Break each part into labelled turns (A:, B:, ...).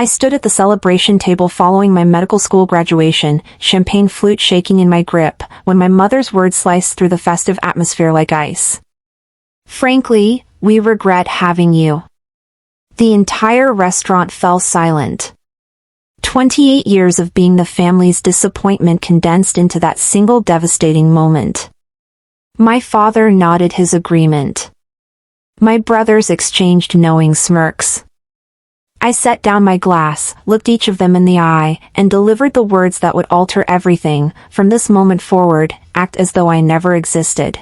A: I stood at the celebration table following my medical school graduation, champagne flute shaking in my grip, when my mother's words sliced through the festive atmosphere like ice. "Frankly, we regret having you." The entire restaurant fell silent. 28 years of being the family's disappointment condensed into that single devastating moment. My father nodded his agreement. My brothers exchanged knowing smirks. I set down my glass, looked each of them in the eye, and delivered the words that would alter everything. "From this moment forward, act as though I never existed.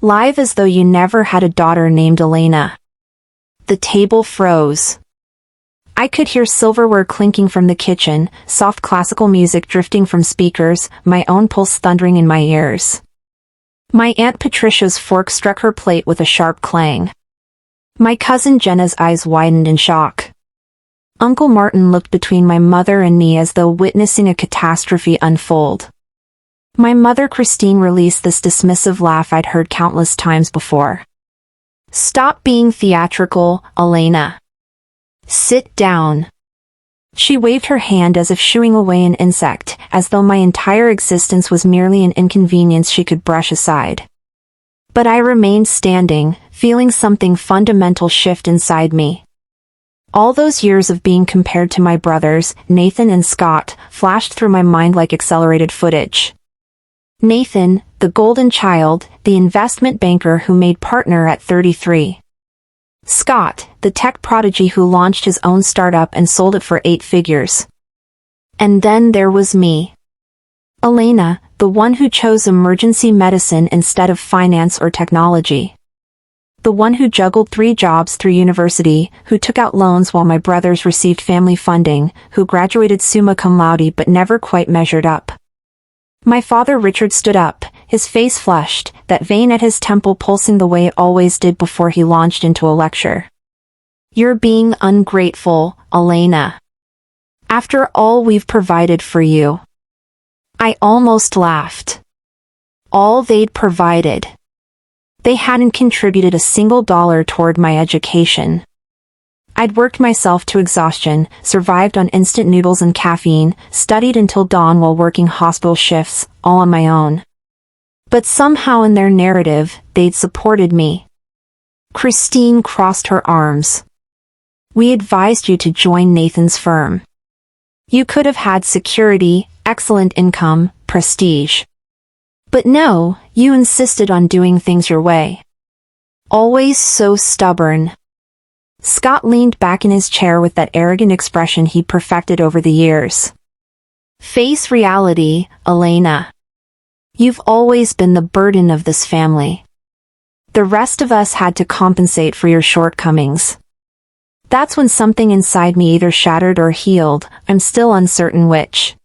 A: Live as though you never had a daughter named Elena." The table froze. I could hear silverware clinking from the kitchen, soft classical music drifting from speakers, my own pulse thundering in my ears. My Aunt Patricia's fork struck her plate with a sharp clang. My cousin Jenna's eyes widened in shock. Uncle Martin looked between my mother and me as though witnessing a catastrophe unfold. My mother Christine released this dismissive laugh I'd heard countless times before. "Stop being theatrical, Elena. Sit down." She waved her hand as if shooing away an insect, as though my entire existence was merely an inconvenience she could brush aside. But I remained standing, feeling something fundamental shift inside me. All those years of being compared to my brothers, Nathan and Scott, flashed through my mind like accelerated footage. Nathan, the golden child, the investment banker who made partner at 33. Scott, the tech prodigy who launched his own startup and sold it for 8 figures. And then there was me. Elena, the one who chose emergency medicine instead of finance or technology. The one who juggled 3 jobs through university, who took out loans while my brothers received family funding, who graduated summa cum laude but never quite measured up. My father Richard stood up, his face flushed, that vein at his temple pulsing the way it always did before he launched into a lecture. "You're being ungrateful, Elena. After all we've provided for you." I almost laughed. All they'd provided. They hadn't contributed a single dollar toward my education. I'd worked myself to exhaustion, survived on instant noodles and caffeine, studied until dawn while working hospital shifts, all on my own. But somehow in their narrative, they'd supported me. Christine crossed her arms. "We advised you to join Nathan's firm. You could have had security, excellent income, prestige. But no, you insisted on doing things your way. Always so stubborn." Scott leaned back in his chair with that arrogant expression he'd perfected over the years. "Face reality, Elena. You've always been the burden of this family. The rest of us had to compensate for your shortcomings." That's when something inside me either shattered or healed, I'm still uncertain which.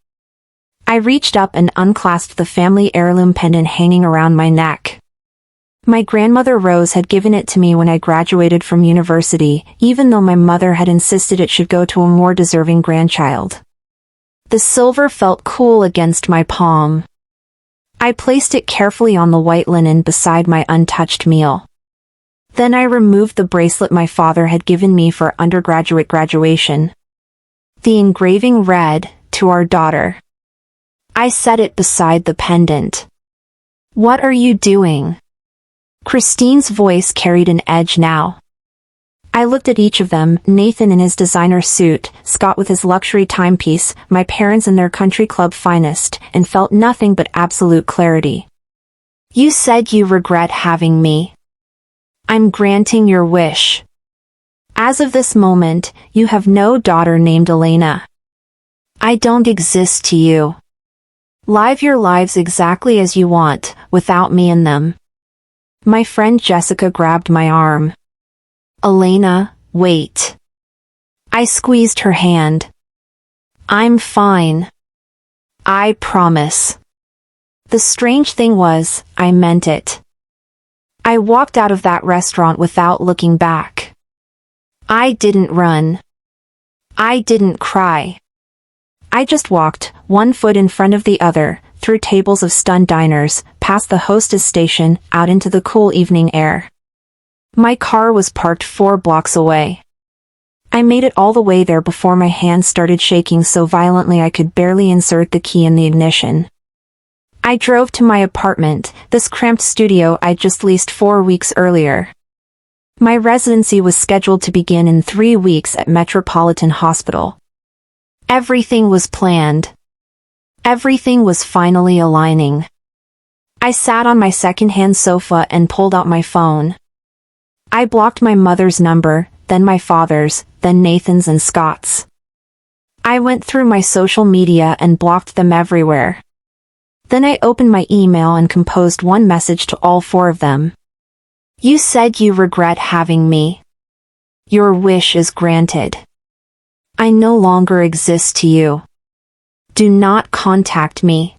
A: I reached up and unclasped the family heirloom pendant hanging around my neck. My grandmother Rose had given it to me when I graduated from university, even though my mother had insisted it should go to a more deserving grandchild. The silver felt cool against my palm. I placed it carefully on the white linen beside my untouched meal. Then I removed the bracelet my father had given me for undergraduate graduation. The engraving read, "To our daughter." I set it beside the pendant. "What are you doing?" Christine's voice carried an edge now. I looked at each of them, Nathan in his designer suit, Scott with his luxury timepiece, my parents in their country club finest, and felt nothing but absolute clarity. "You said you regret having me. I'm granting your wish. As of this moment, you have no daughter named Elena. I don't exist to you. Live your lives exactly as you want, without me in them." My friend Jessica grabbed my arm. "Elena, wait." I squeezed her hand. "I'm fine. I promise." The strange thing was, I meant it. I walked out of that restaurant without looking back. I didn't run. I didn't cry. I just walked, one foot in front of the other, through tables of stunned diners, past the hostess station, out into the cool evening air. My car was parked 4 blocks away. I made it all the way there before my hands started shaking so violently I could barely insert the key in the ignition. I drove to my apartment, this cramped studio I'd just leased 4 weeks earlier. My residency was scheduled to begin in 3 weeks at Metropolitan Hospital. Everything was planned. Everything was finally aligning. I sat on my second-hand sofa and pulled out my phone. I blocked my mother's number, then my father's, then Nathan's and Scott's. I went through my social media and blocked them everywhere. Then I opened my email and composed one message to all 4 of them. You said you regret having me. Your wish is granted. I no longer exist to you. Do not contact me.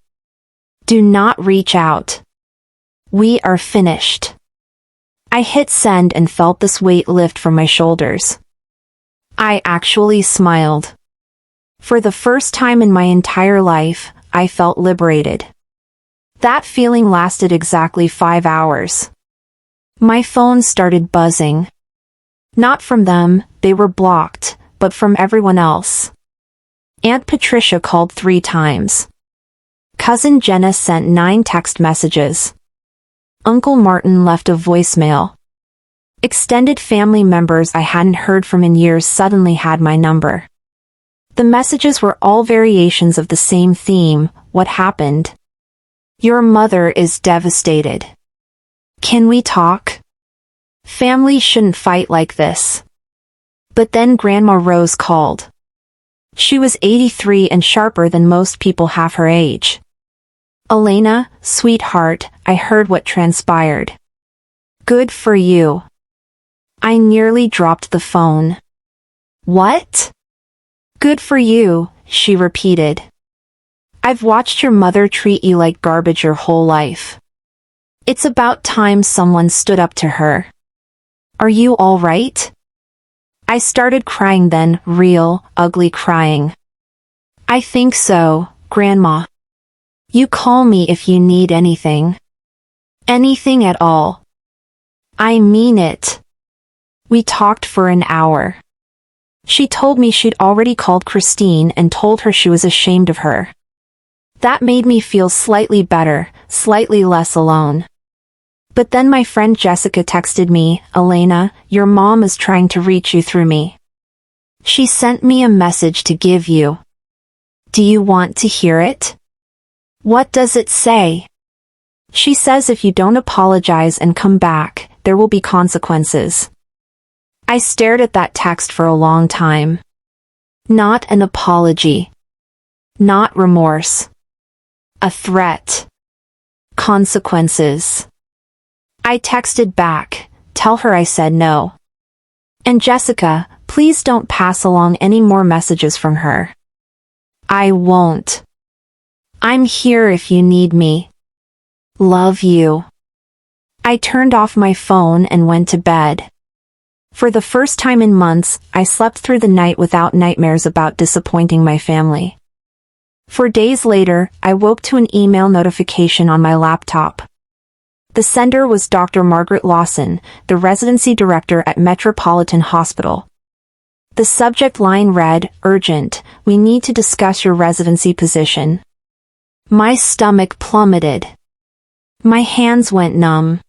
A: Do not reach out. We are finished. I hit send and felt this weight lift from my shoulders. I actually smiled. For the first time in my entire life, I felt liberated. That feeling lasted exactly 5 hours. My phone started buzzing. Not from them, they were blocked, but from everyone else. Aunt Patricia called 3 times. Cousin Jenna sent 9 text messages. Uncle Martin left a voicemail. Extended family members I hadn't heard from in years suddenly had my number. The messages were all variations of the same theme: what happened? Your mother is devastated. Can we talk? Families shouldn't fight like this. But then Grandma Rose called. She was 83 and sharper than most people half her age. Elena, sweetheart, I heard what transpired. Good for you. I nearly dropped the phone. What? Good for you, she repeated. I've watched your mother treat you like garbage your whole life. It's about time someone stood up to her. Are you all right? I started crying then, real, ugly crying. I think so, Grandma. You call me if you need anything. Anything at all. I mean it. We talked for an hour. She told me she'd already called Christine and told her she was ashamed of her. That made me feel slightly better, slightly less alone. But then my friend Jessica texted me, Elena, your mom is trying to reach you through me. She sent me a message to give you. Do you want to hear it? What does it say? She says if you don't apologize and come back, there will be consequences. I stared at that text for a long time. Not an apology. Not remorse. A threat. Consequences. I texted back, tell her I said no. And Jessica, please don't pass along any more messages from her. I won't. I'm here if you need me. Love you. I turned off my phone and went to bed. For the first time in months, I slept through the night without nightmares about disappointing my family. 4 days later, I woke to an email notification on my laptop. The sender was Dr. Margaret Lawson, the residency director at Metropolitan Hospital. The subject line read, Urgent, we need to discuss your residency position. My stomach plummeted. My hands went numb.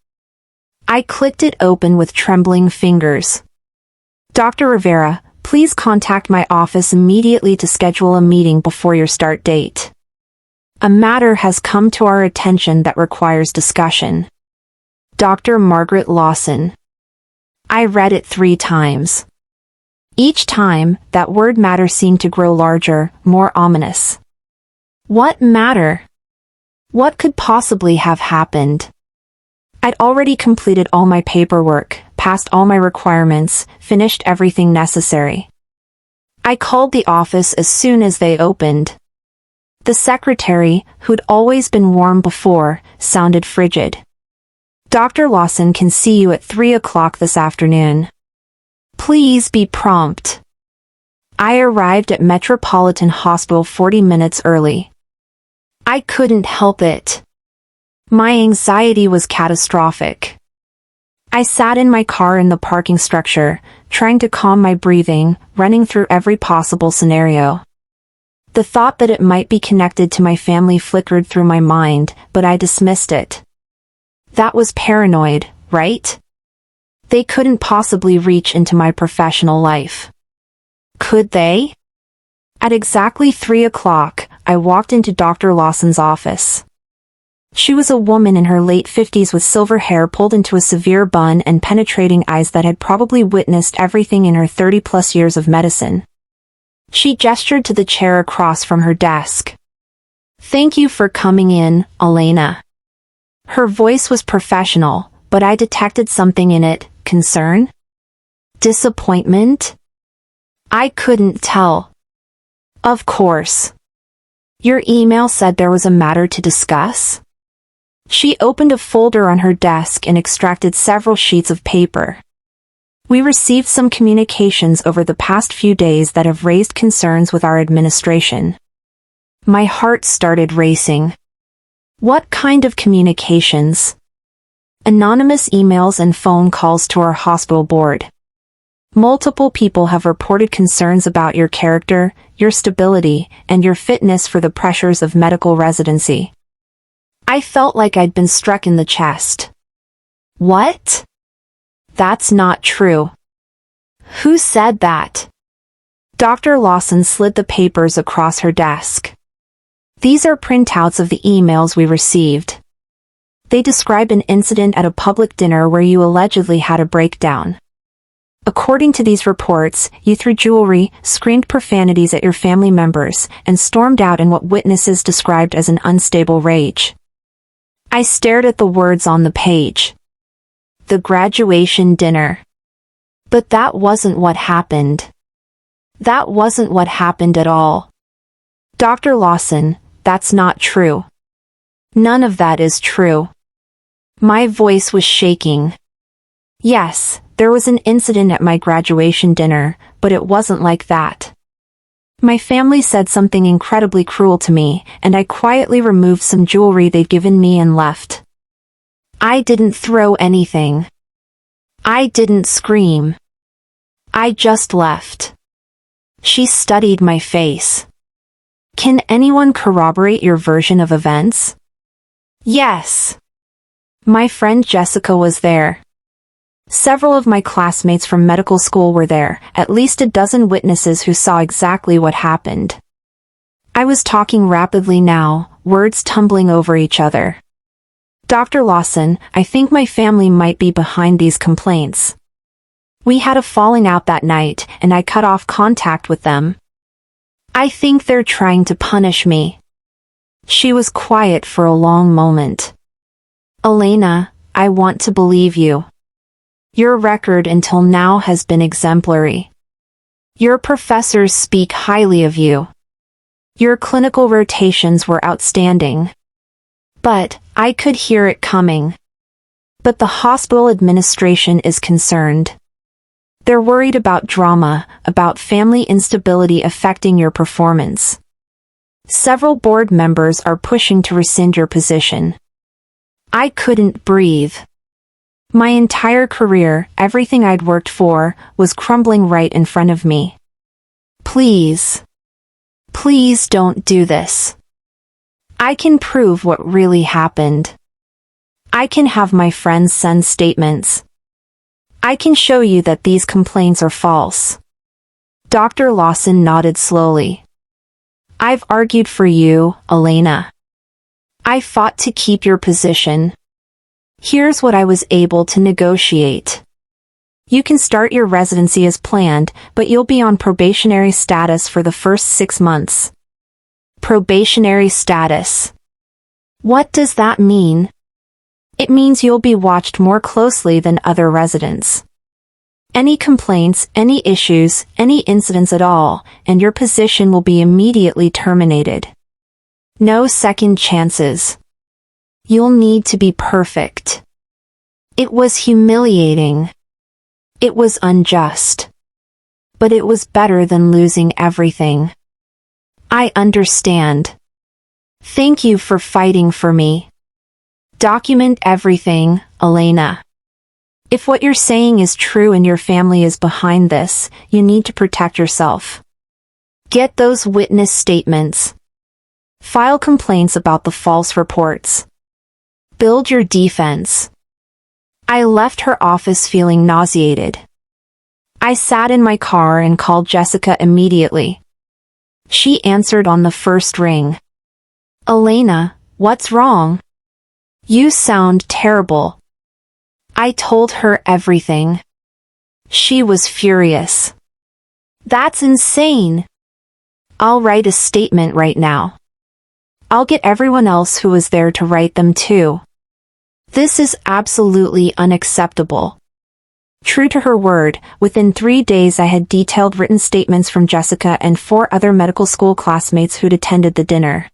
A: I clicked it open with trembling fingers. Dr. Rivera, please contact my office immediately to schedule a meeting before your start date. A matter has come to our attention that requires discussion. Dr. Margaret Lawson. I read it 3 times. Each time, that word matter seemed to grow larger, more ominous. What matter? What could possibly have happened? I'd already completed all my paperwork, passed all my requirements, finished everything necessary. I called the office as soon as they opened. The secretary, who'd always been warm before, sounded frigid. Dr. Lawson can see you at 3 o'clock this afternoon. Please be prompt. I arrived at Metropolitan Hospital 40 minutes early. I couldn't help it. My anxiety was catastrophic. I sat in my car in the parking structure, trying to calm my breathing, running through every possible scenario. The thought that it might be connected to my family flickered through my mind, but I dismissed it. That was paranoid, right? They couldn't possibly reach into my professional life. Could they? At exactly 3 o'clock, I walked into Dr. Lawson's office. She was a woman in her late 50s with silver hair pulled into a severe bun and penetrating eyes that had probably witnessed everything in her 30-plus years of medicine. She gestured to the chair across from her desk. "Thank you for coming in, Elena." Her voice was professional, but I detected something in it. Concern? Disappointment? I couldn't tell. Of course. Your email said there was a matter to discuss? She opened a folder on her desk and extracted several sheets of paper. We received some communications over the past few days that have raised concerns with our administration. My heart started racing. What kind of communications? Anonymous emails and phone calls to our hospital board. Multiple people have reported concerns about your character, your stability, and your fitness for the pressures of medical residency. I felt like I'd been struck in the chest. What? That's not true. Who said that? Dr. Lawson slid the papers across her desk. These are printouts of the emails we received. They describe an incident at a public dinner where you allegedly had a breakdown. According to these reports, you threw jewelry, screamed profanities at your family members, and stormed out in what witnesses described as an unstable rage. I stared at the words on the page. The graduation dinner. But that wasn't what happened. That wasn't what happened at all. Dr. Lawson, that's not true. None of that is true. My voice was shaking. Yes, there was an incident at my graduation dinner, but it wasn't like that. My family said something incredibly cruel to me, and I quietly removed some jewelry they'd given me and left. I didn't throw anything. I didn't scream. I just left. She studied my face. Can anyone corroborate your version of events? Yes. My friend Jessica was there. Several of my classmates from medical school were there, at least a dozen witnesses who saw exactly what happened. I was talking rapidly now, words tumbling over each other. Dr. Lawson, I think my family might be behind these complaints. We had a falling out that night, and I cut off contact with them. I think they're trying to punish me. She was quiet for a long moment. Elena, I want to believe you. Your record until now has been exemplary. Your professors speak highly of you. Your clinical rotations were outstanding. But, I could hear it coming. But the hospital administration is concerned. They're worried about drama, about family instability affecting your performance. Several board members are pushing to rescind your position. I couldn't breathe. My entire career, everything I'd worked for, was crumbling right in front of me. Please. Please don't do this. I can prove what really happened. I can have my friends send statements. I can show you that these complaints are false. Dr. Lawson nodded slowly. I've argued for you, Elena. I fought to keep your position. Here's what I was able to negotiate. You can start your residency as planned, but you'll be on probationary status for the first 6 months. Probationary status. What does that mean? It means you'll be watched more closely than other residents. Any complaints, any issues, any incidents at all, and your position will be immediately terminated. No second chances. You'll need to be perfect. It was humiliating. It was unjust. But it was better than losing everything. I understand. Thank you for fighting for me. Document everything, Elena. If what you're saying is true and your family is behind this, you need to protect yourself. Get those witness statements. File complaints about the false reports. Build your defense. I left her office feeling nauseated. I sat in my car and called Jessica immediately. She answered on the first ring. Elena, what's wrong? You sound terrible. I told her everything. She was furious. That's insane. I'll write a statement right now. I'll get everyone else who was there to write them too. This is absolutely unacceptable. True to her word, within 3 days I had detailed written statements from Jessica and 4 other medical school classmates who'd attended the dinner.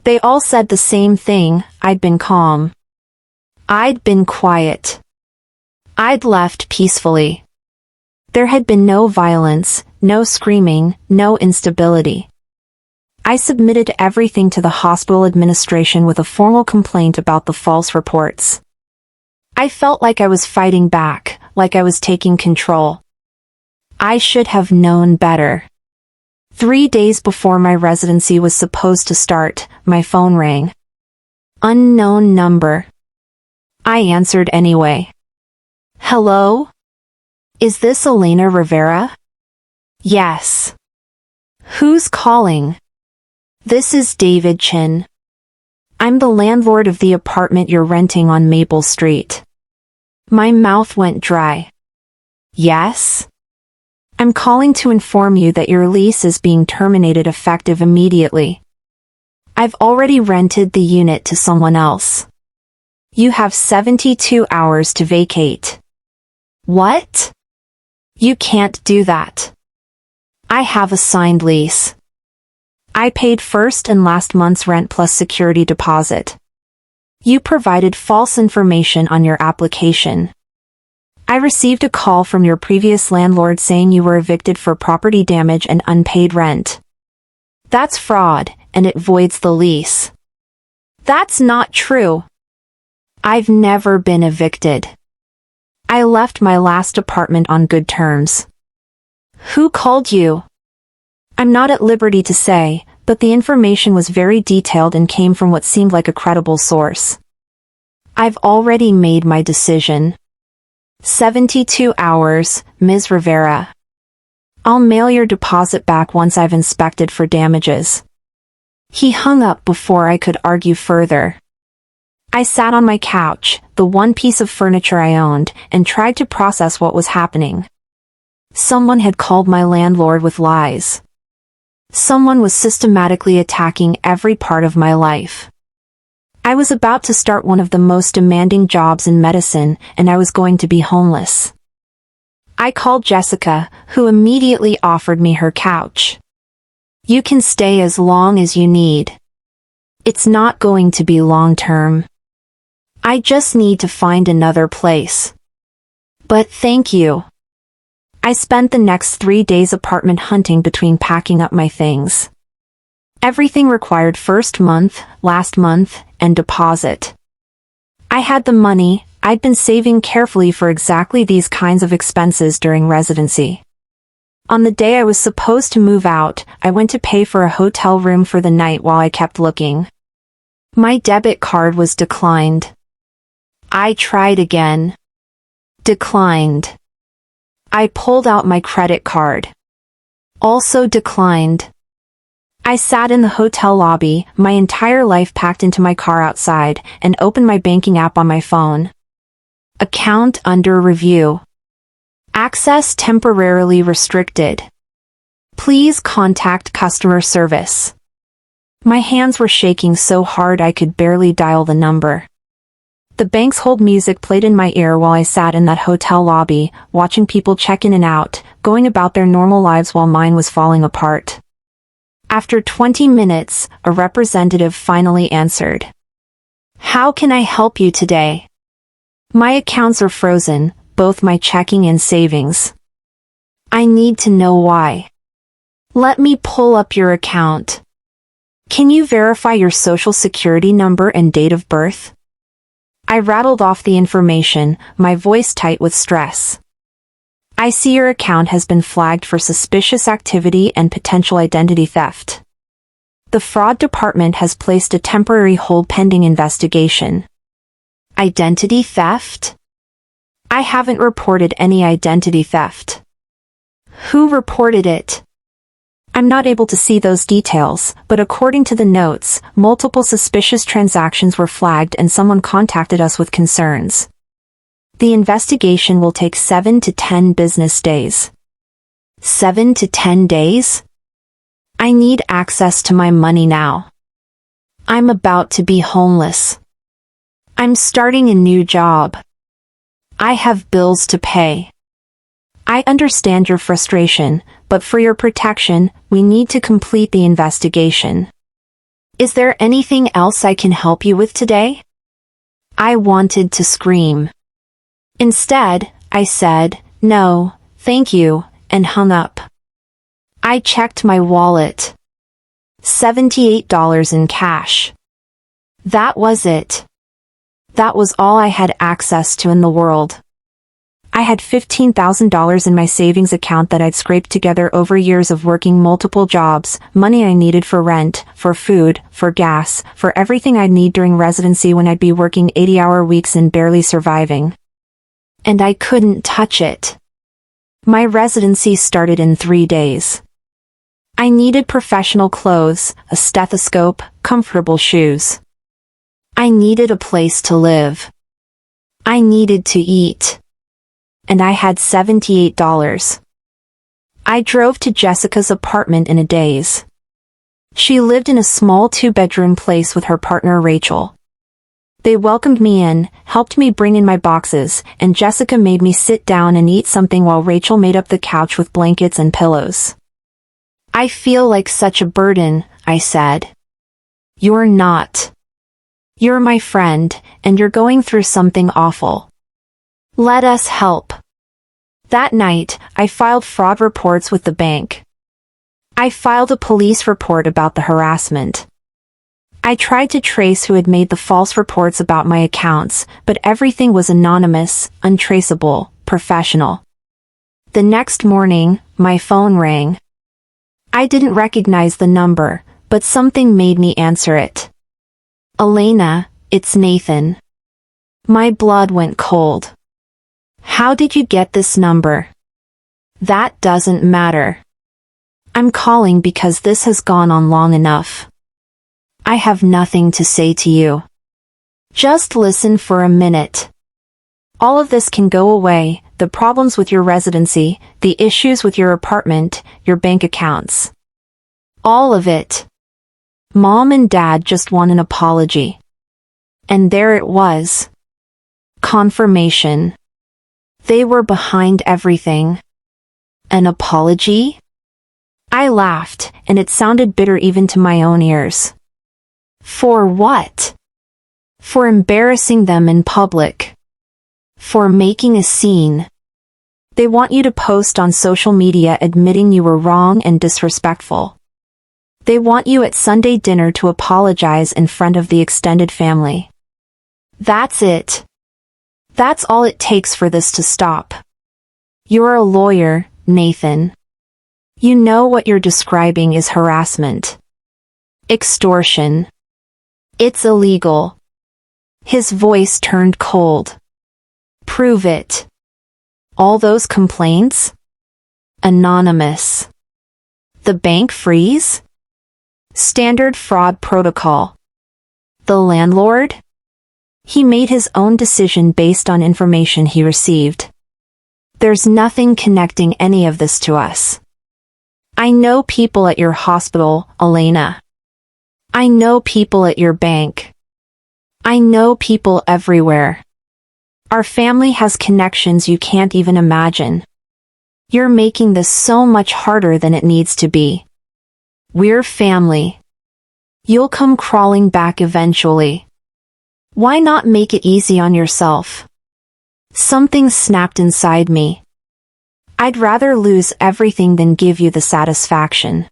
A: They all said the same thing: I'd been calm. I'd been quiet. I'd left peacefully. There had been no violence, no screaming, no instability. I submitted everything to the hospital administration with a formal complaint about the false reports. I felt like I was fighting back, like I was taking control. I should have known better. 3 days before my residency was supposed to start, my phone rang. Unknown number. I answered anyway. Hello? Is this Elena Rivera? Yes. Who's calling? This is David Chin. I'm the landlord of the apartment you're renting on Maple Street. My mouth went dry. Yes? I'm calling to inform you that your lease is being terminated effective immediately. I've already rented the unit to someone else. You have 72 hours to vacate. What? You can't do that. I have a signed lease. I paid first and last month's rent plus security deposit. You provided false information on your application. I received a call from your previous landlord saying you were evicted for property damage and unpaid rent. That's fraud, and it voids the lease. That's not true. I've never been evicted. I left my last apartment on good terms. Who called you? I'm not at liberty to say, but the information was very detailed and came from what seemed like a credible source. I've already made my decision. 72 hours, Ms. Rivera. I'll mail your deposit back once I've inspected for damages. He hung up before I could argue further. I sat on my couch, the one piece of furniture I owned, and tried to process what was happening. Someone had called my landlord with lies. Someone was systematically attacking every part of my life. I was about to start one of the most demanding jobs in medicine, and I was going to be homeless. I called Jessica, who immediately offered me her couch. You can stay as long as you need. It's not going to be long-term. I just need to find another place. But thank you. I spent the next 3 days apartment hunting between packing up my things. Everything required first month, last month, and deposit. I had the money. I'd been saving carefully for exactly these kinds of expenses during residency. On the day I was supposed to move out, I went to pay for a hotel room for the night while I kept looking. My debit card was declined. I tried again. Declined. I pulled out my credit card. Also declined. I sat in the hotel lobby, my entire life packed into my car outside, and opened my banking app on my phone. Account under review. Access temporarily restricted. Please contact customer service. My hands were shaking so hard I could barely dial the number. The bank's hold music played in my ear while I sat in that hotel lobby, watching people check in and out, going about their normal lives while mine was falling apart. After 20 minutes, a representative finally answered. How can I help you today? My accounts are frozen, both my checking and savings. I need to know why. Let me pull up your account. Can you verify your social security number and date of birth? I rattled off the information, my voice tight with stress. I see your account has been flagged for suspicious activity and potential identity theft. The fraud department has placed a temporary hold pending investigation. Identity theft? I haven't reported any identity theft. Who reported it? I'm not able to see those details, but according to the notes, multiple suspicious transactions were flagged and someone contacted us with concerns. The investigation will take 7 to 10 business days. 7 to 10 days? I need access to my money now. I'm about to be homeless. I'm starting a new job. I have bills to pay. I understand your frustration, but for your protection, we need to complete the investigation. Is there anything else I can help you with today? I wanted to scream. Instead, I said, "No, thank you," and hung up. I checked my wallet. $78 in cash. That was it. That was all I had access to in the world. I had $15,000 in my savings account that I'd scraped together over years of working multiple jobs, money I needed for rent, for food, for gas, for everything I'd need during residency when I'd be working 80-hour weeks and barely surviving. And I couldn't touch it. My residency started in 3 days. I needed professional clothes, a stethoscope, comfortable shoes. I needed a place to live. I needed to eat. And I had $78. I drove to Jessica's apartment in a daze. She lived in a small 2-bedroom place with her partner Rachel. They welcomed me in, helped me bring in my boxes, and Jessica made me sit down and eat something while Rachel made up the couch with blankets and pillows. I feel like such a burden, I said. You're not. You're my friend, and you're going through something awful. Let us help. That night, I filed fraud reports with the bank. I filed a police report about the harassment. I tried to trace who had made the false reports about my accounts, but everything was anonymous, untraceable, professional. The next morning, my phone rang. I didn't recognize the number, but something made me answer it. Elena, it's Nathan. My blood went cold. How did you get this number? That doesn't matter. I'm calling because this has gone on long enough. I have nothing to say to you. Just listen for a minute. All of this can go away, the problems with your residency, the issues with your apartment, your bank accounts. All of it. Mom and Dad just want an apology. And there it was. Confirmation. They were behind everything. An apology? I laughed, and it sounded bitter even to my own ears. For what? For embarrassing them in public. For making a scene. They want you to post on social media admitting you were wrong and disrespectful. They want you at Sunday dinner to apologize in front of the extended family. That's it. That's all it takes for this to stop. You're a lawyer, Nathan. You know what you're describing is harassment. Extortion. It's illegal. His voice turned cold. Prove it. All those complaints? Anonymous. The bank freeze? Standard fraud protocol. The landlord? He made his own decision based on information he received. There's nothing connecting any of this to us. I know people at your hospital, Elena. I know people at your bank. I know people everywhere. Our family has connections you can't even imagine. You're making this so much harder than it needs to be. We're family. You'll come crawling back eventually. Why not make it easy on yourself? Something snapped inside me. I'd rather lose everything than give you the satisfaction.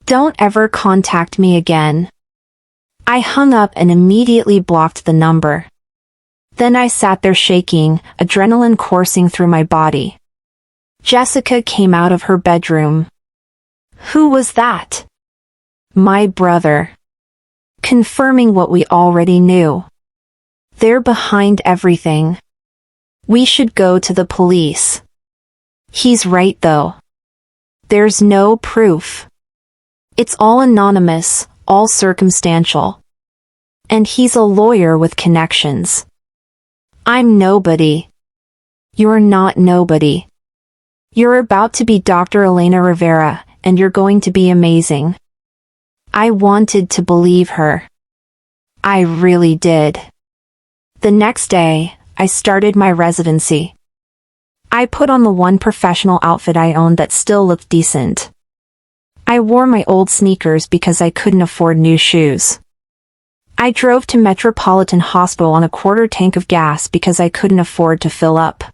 A: Don't ever contact me again. I hung up and immediately blocked the number. Then I sat there shaking, adrenaline coursing through my body. Jessica came out of her bedroom. Who was that? My brother. Confirming what we already knew. They're behind everything. We should go to the police. He's right though. There's no proof. It's all anonymous, all circumstantial. And he's a lawyer with connections. I'm nobody. You're not nobody. You're about to be Dr. Elena Rivera, and you're going to be amazing. I wanted to believe her. I really did. The next day, I started my residency. I put on the one professional outfit I owned that still looked decent. I wore my old sneakers because I couldn't afford new shoes. I drove to Metropolitan Hospital on a quarter tank of gas because I couldn't afford to fill up.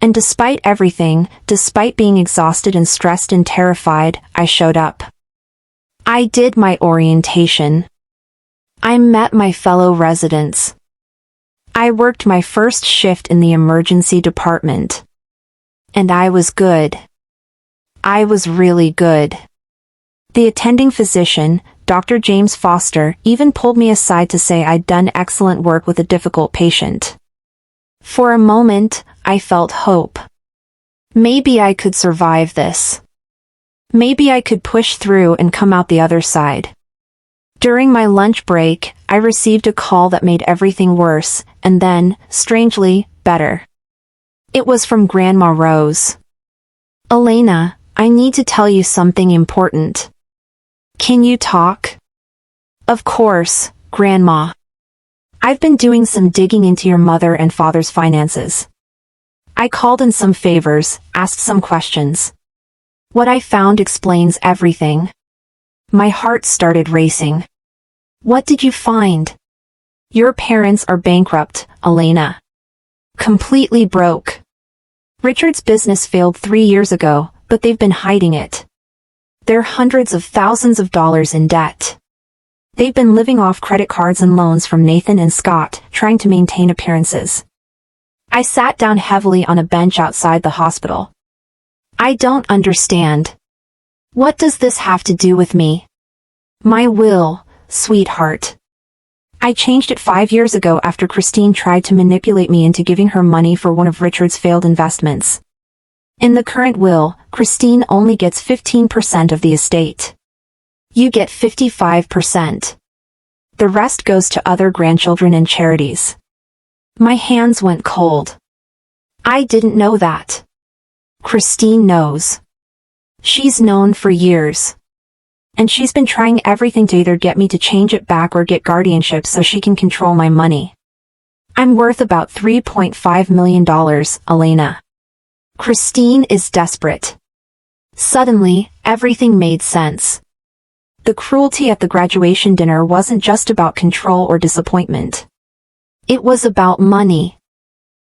A: And despite everything, despite being exhausted and stressed and terrified, I showed up. I did my orientation. I met my fellow residents. I worked my first shift in the emergency department. And I was good. I was really good. The attending physician, Dr. James Foster, even pulled me aside to say I'd done excellent work with a difficult patient. For a moment, I felt hope. Maybe I could survive this. Maybe I could push through and come out the other side. During my lunch break, I received a call that made everything worse, and then, strangely, better. It was from Grandma Rose. Elena, I need to tell you something important. Can you talk? Of course, Grandma. I've been doing some digging into your mother and father's finances. I called in some favors, asked some questions. What I found explains everything. My heart started racing. What did you find? Your parents are bankrupt, Elena. Completely broke. Richard's business failed 3 years ago, but they've been hiding it. They're hundreds of thousands of dollars in debt. They've been living off credit cards and loans from Nathan and Scott, trying to maintain appearances. I sat down heavily on a bench outside the hospital. I don't understand. What does this have to do with me? My will, sweetheart. I changed it 5 years ago after Christine tried to manipulate me into giving her money for one of Richard's failed investments. In the current will, Christine only gets 15% of the estate. You get 55%. The rest goes to other grandchildren and charities. My hands went cold. I didn't know that. Christine knows. She's known for years. And she's been trying everything to either get me to change it back or get guardianship so she can control my money. I'm worth about $3.5 million, Elena. Christine is desperate. Suddenly, everything made sense. The cruelty at the graduation dinner wasn't just about control or disappointment. It was about money.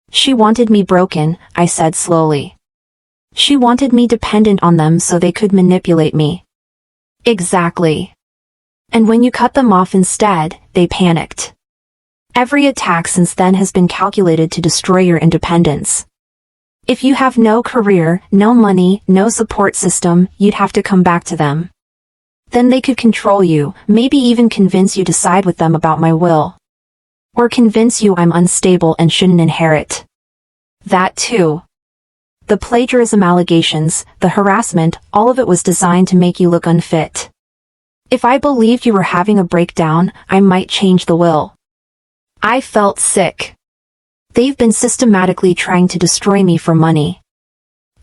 A: She wanted me broken, I said slowly. She wanted me dependent on them so they could manipulate me. Exactly. And when you cut them off instead, they panicked. Every attack since then has been calculated to destroy your independence. If you have no career, no money, no support system, you'd have to come back to them. Then they could control you, maybe even convince you to side with them about my will. Or convince you I'm unstable and shouldn't inherit. That too. The plagiarism allegations, the harassment, all of it was designed to make you look unfit. If I believed you were having a breakdown, I might change the will. I felt sick. They've been systematically trying to destroy me for money.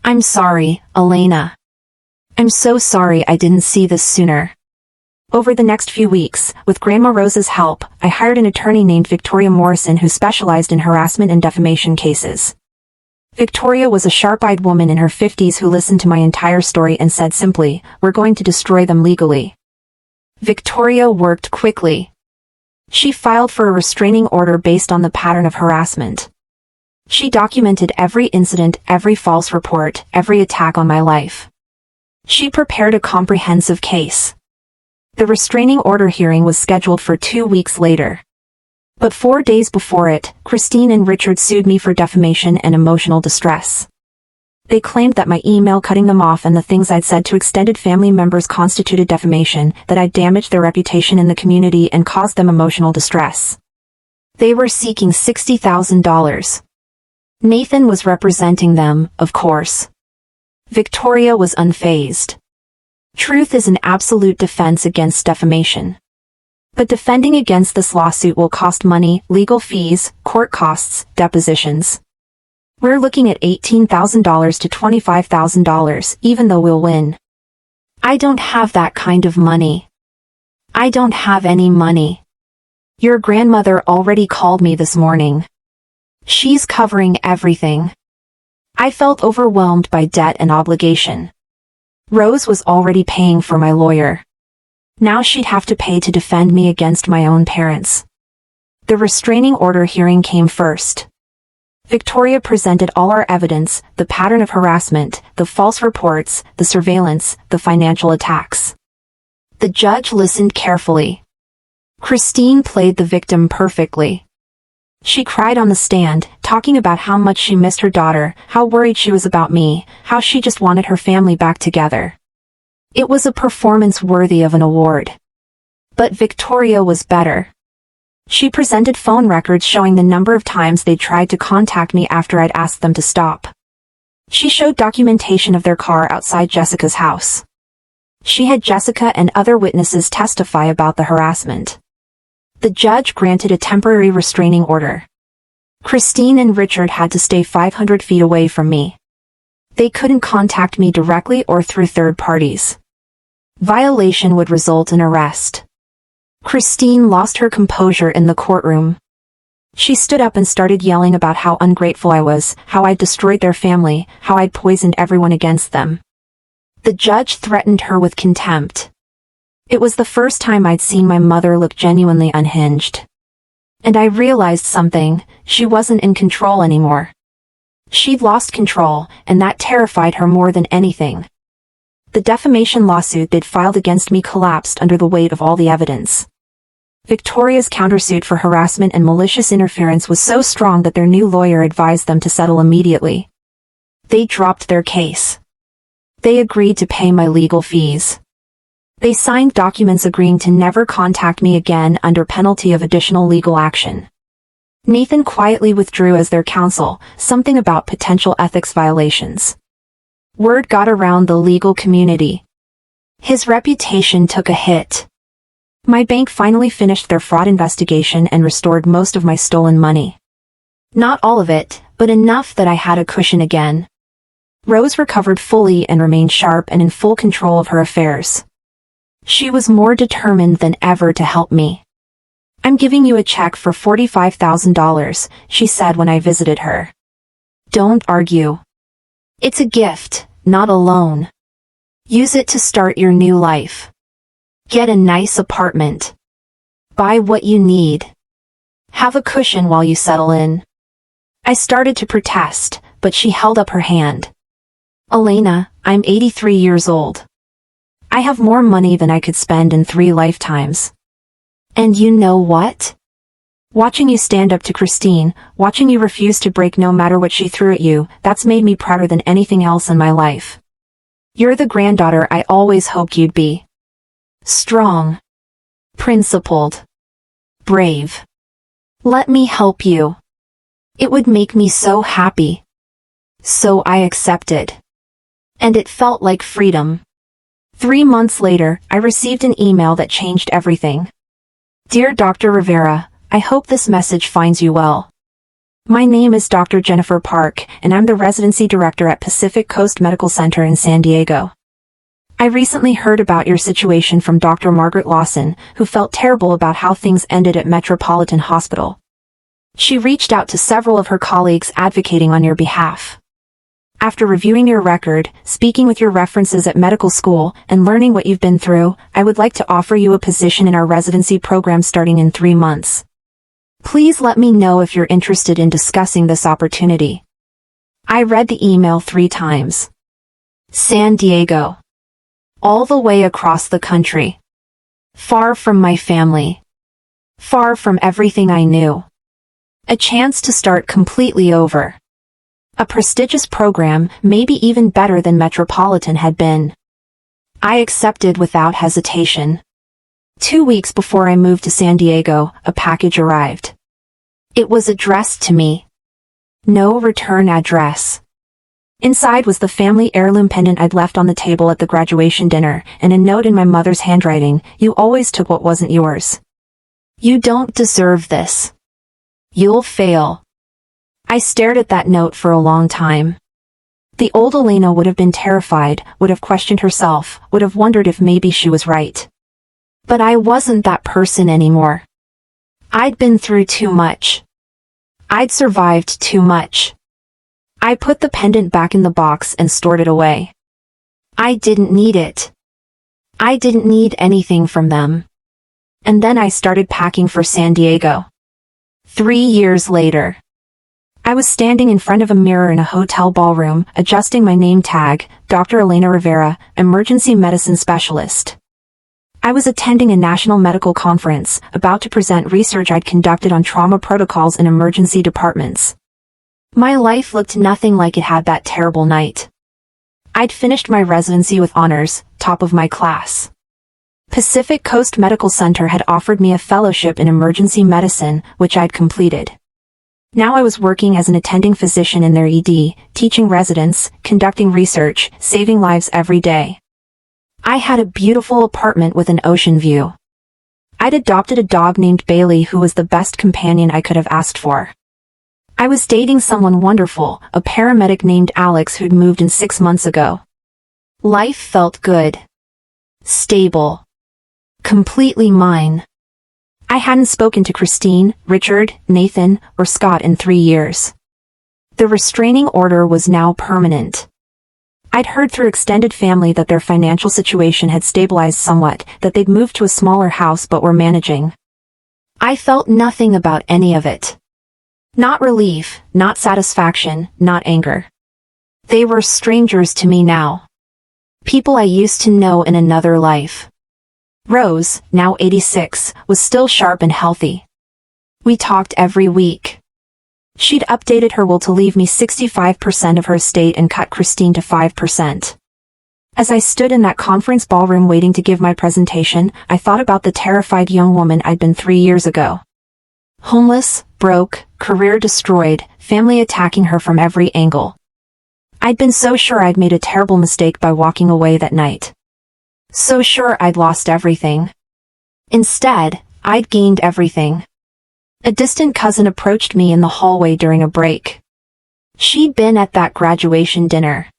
A: I'm sorry, Elena. I'm so sorry I didn't see this sooner. Over the next few weeks, with Grandma Rose's help, I hired an attorney named Victoria Morrison who specialized in harassment and defamation cases. Victoria was a sharp-eyed woman in her 50s who listened to my entire story and said simply, "We're going to destroy them legally." Victoria worked quickly. She filed for a restraining order based on the pattern of harassment. She documented every incident, every false report, every attack on my life. She prepared a comprehensive case. The restraining order hearing was scheduled for 2 weeks later. But 4 days before it, Christine and Richard sued me for defamation and emotional distress. They claimed that my email cutting them off and the things I'd said to extended family members constituted defamation, that I'd damaged their reputation in the community and caused them emotional distress. They were seeking $60,000. Nathan was representing them, of course. Victoria was unfazed. Truth is an absolute defense against defamation. But defending against this lawsuit will cost money, legal fees, court costs, depositions. We're looking at $18,000 to $25,000, even though we'll win. I don't have that kind of money. I don't have any money. Your grandmother already called me this morning. She's covering everything. I felt overwhelmed by debt and obligation. Rose was already paying for my lawyer. Now she'd have to pay to defend me against my own parents. The restraining order hearing came first. Victoria presented all our evidence, the pattern of harassment, the false reports, the surveillance, the financial attacks. The judge listened carefully. Christine played the victim perfectly. She cried on the stand, talking about how much she missed her daughter, how worried she was about me, how she just wanted her family back together. It was a performance worthy of an award. But Victoria was better. She presented phone records showing the number of times they tried to contact me after I'd asked them to stop. She showed documentation of their car outside Jessica's house. She had Jessica and other witnesses testify about the harassment. The judge granted a temporary restraining order. Christine and Richard had to stay 500 feet away from me. They couldn't contact me directly or through third parties. Violation would result in arrest. Christine lost her composure in the courtroom. She stood up and started yelling about how ungrateful I was, how I'd destroyed their family, how I'd poisoned everyone against them. The judge threatened her with contempt. It was the first time I'd seen my mother look genuinely unhinged. And I realized something: she wasn't in control anymore. She'd lost control, and that terrified her more than anything. The defamation lawsuit they'd filed against me collapsed under the weight of all the evidence. Victoria's countersuit for harassment and malicious interference was so strong that their new lawyer advised them to settle immediately. They dropped their case. They agreed to pay my legal fees. They signed documents agreeing to never contact me again under penalty of additional legal action. Nathan quietly withdrew as their counsel, something about potential ethics violations. Word got around the legal community. His reputation took a hit. My bank finally finished their fraud investigation and restored most of my stolen money. Not all of it, but enough that I had a cushion again. Rose recovered fully and remained sharp and in full control of her affairs. She was more determined than ever to help me. "I'm giving you a check for $45,000, she said when I visited her. "Don't argue. It's a gift, not a loan. Use it to start your new life. Get a nice apartment. Buy what you need. Have a cushion while you settle in." I started to protest, but she held up her hand. "Elena, I'm 83 years old. I have more money than I could spend in 3 lifetimes. And you know what? Watching you stand up to Christine, watching you refuse to break no matter what she threw at you, that's made me prouder than anything else in my life. You're the granddaughter I always hoped you'd be. Strong. Principled. Brave. Let me help you. It would make me so happy." So I accepted. And it felt like freedom. 3 months later, I received an email that changed everything. "Dear Dr. Rivera, I hope this message finds you well. My name is Dr. Jennifer Park, and I'm the residency director at Pacific Coast Medical Center in San Diego. I recently heard about your situation from Dr. Margaret Lawson, who felt terrible about how things ended at Metropolitan Hospital. She reached out to several of her colleagues advocating on your behalf. After reviewing your record, speaking with your references at medical school, and learning what you've been through, I would like to offer you a position in our residency program starting in 3 months. Please let me know if you're interested in discussing this opportunity." I read the email 3 times. San Diego. All the way across the country. Far from my family. Far from everything I knew. A chance to start completely over. A prestigious program, maybe even better than Metropolitan had been. I accepted without hesitation. 2 weeks before I moved to San Diego, a package arrived. It was addressed to me. No return address. Inside was the family heirloom pendant I'd left on the table at the graduation dinner, and a note in my mother's handwriting: "You always took what wasn't yours. You don't deserve this. You'll fail." I stared at that note for a long time. The old Elena would have been terrified, would have questioned herself, would have wondered if maybe she was right. But I wasn't that person anymore. I'd been through too much. I'd survived too much. I put the pendant back in the box and stored it away. I didn't need it. I didn't need anything from them. And then I started packing for San Diego. 3 years later. I was standing in front of a mirror in a hotel ballroom, adjusting my name tag, Dr. Elena Rivera, emergency medicine specialist. I was attending a national medical conference, about to present research I'd conducted on trauma protocols in emergency departments. My life looked nothing like it had that terrible night. I'd finished my residency with honors, top of my class. Pacific Coast Medical Center had offered me a fellowship in emergency medicine, which I'd completed. Now I was working as an attending physician in their ED, teaching residents, conducting research, saving lives every day. I had a beautiful apartment with an ocean view. I'd adopted a dog named Bailey who was the best companion I could have asked for. I was dating someone wonderful, a paramedic named Alex who'd moved in 6 months ago. Life felt good. Stable. Completely mine. I hadn't spoken to Christine, Richard, Nathan, or Scott in 3 years. The restraining order was now permanent. I'd heard through extended family that their financial situation had stabilized somewhat, that they'd moved to a smaller house but were managing. I felt nothing about any of it. Not relief, not satisfaction, not anger. They were strangers to me now. People I used to know in another life. Rose, now 86, was still sharp and healthy. We talked every week. She'd updated her will to leave me 65% of her estate and cut Christine to 5%. As I stood in that conference ballroom waiting to give my presentation, I thought about the terrified young woman I'd been 3 years ago. Homeless, broke, career destroyed, family attacking her from every angle. I'd been so sure I'd made a terrible mistake by walking away that night. So sure I'd lost everything. Instead, I'd gained everything. A distant cousin approached me in the hallway during a break. She'd been at that graduation dinner.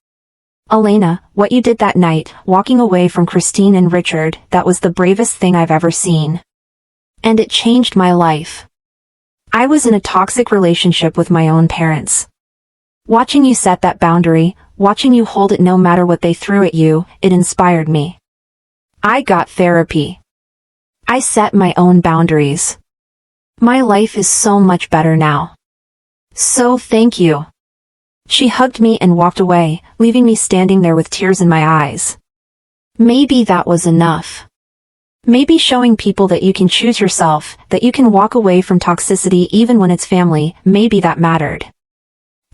A: "Elena, what you did that night, walking away from Christine and Richard, that was the bravest thing I've ever seen. And it changed my life. I was in a toxic relationship with my own parents. Watching you set that boundary, watching you hold it no matter what they threw at you, it inspired me. I got therapy. I set my own boundaries. My life is so much better now. So thank you." She hugged me and walked away, leaving me standing there with tears in my eyes. Maybe that was enough. Maybe showing people that you can choose yourself, that you can walk away from toxicity even when it's family, maybe that mattered.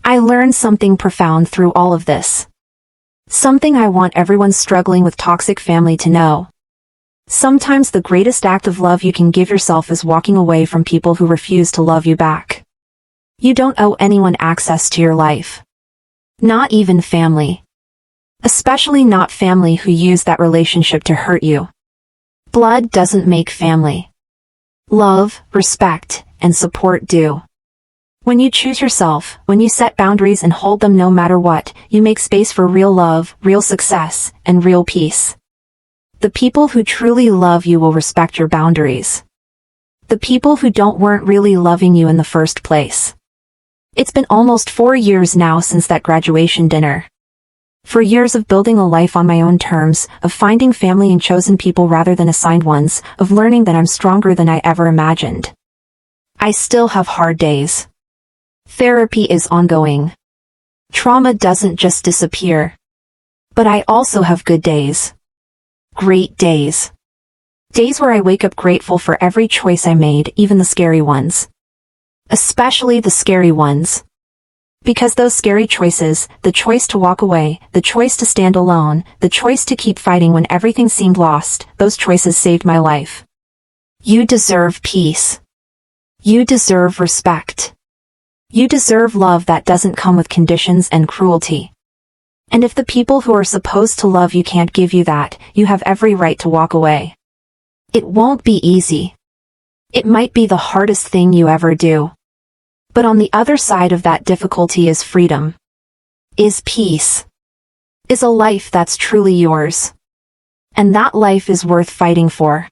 A: I learned something profound through all of this. Something I want everyone struggling with toxic family to know. Sometimes the greatest act of love you can give yourself is walking away from people who refuse to love you back. You don't owe anyone access to your life. Not even family. Especially not family who use that relationship to hurt you. Blood doesn't make family. Love, respect, and support do. When you choose yourself, when you set boundaries and hold them no matter what, you make space for real love, real success, and real peace. The people who truly love you will respect your boundaries. The people who don't weren't really loving you in the first place. It's been almost 4 years now since that graduation dinner. 4 years of building a life on my own terms, of finding family in chosen people rather than assigned ones, of learning that I'm stronger than I ever imagined. I still have hard days. Therapy is ongoing. Trauma doesn't just disappear. But I also have good days. Great days. Days where I wake up grateful for every choice I made, even the scary ones. Especially the scary ones. Because those scary choices, the choice to walk away, the choice to stand alone, the choice to keep fighting when everything seemed lost, those choices saved my life. You deserve peace. You deserve respect. You deserve love that doesn't come with conditions and cruelty. And if the people who are supposed to love you can't give you that, you have every right to walk away. It won't be easy. It might be the hardest thing you ever do. But on the other side of that difficulty is freedom. Is peace. Is a life that's truly yours. And that life is worth fighting for.